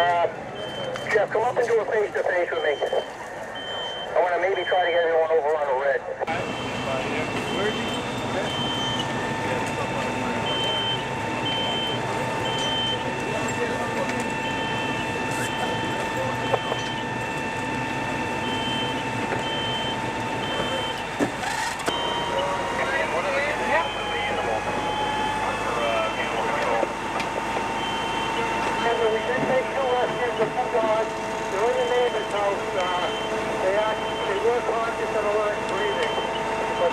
Jeff, come up and do a face-to-face with me. I want to maybe try to get everyone over on a red. We did make 2 rescues of 2 dogs. They're in the neighbor's house. They were conscious and alert breathing. But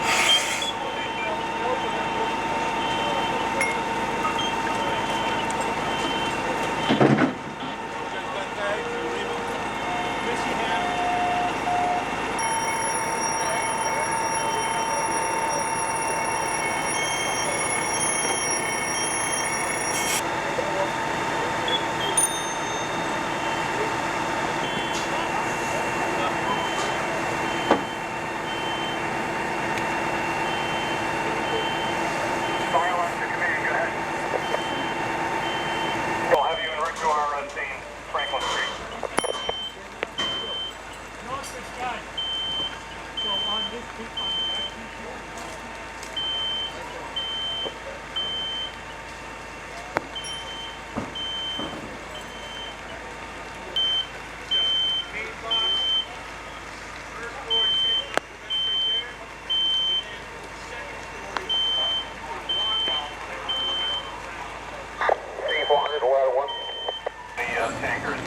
fire alarm to command, go ahead. We'll have you en route to our scene, Franklin Street. North this guy. So on this on the back main box, first floor, second up the back right there, and then second story, lockdown. 3400 ladder 1. The tankers.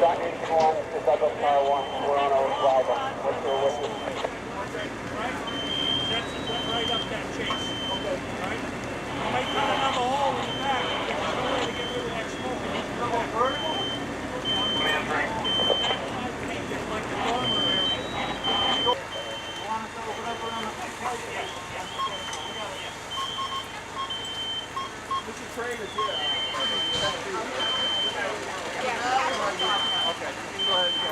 Docking 1 to Douglas Tower 1. We're on our driver. What's your witness? Right? That's it, went right up that chase. Okay. Right? You might cut another hole in the back. There's no way to get rid of that smoke. Vertical? Command 3. It's like the dormer area. Want us to open up around the pipe? Yes. Mr. Traeger's here. Okay. Go ahead and go.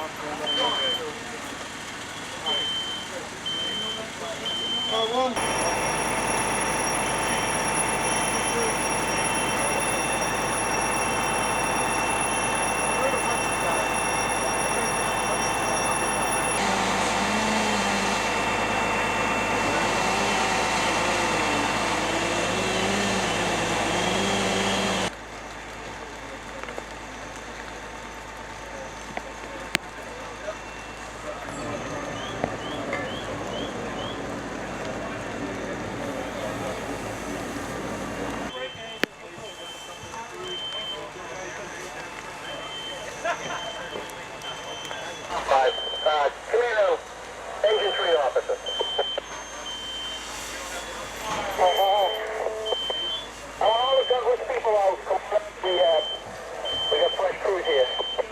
Five.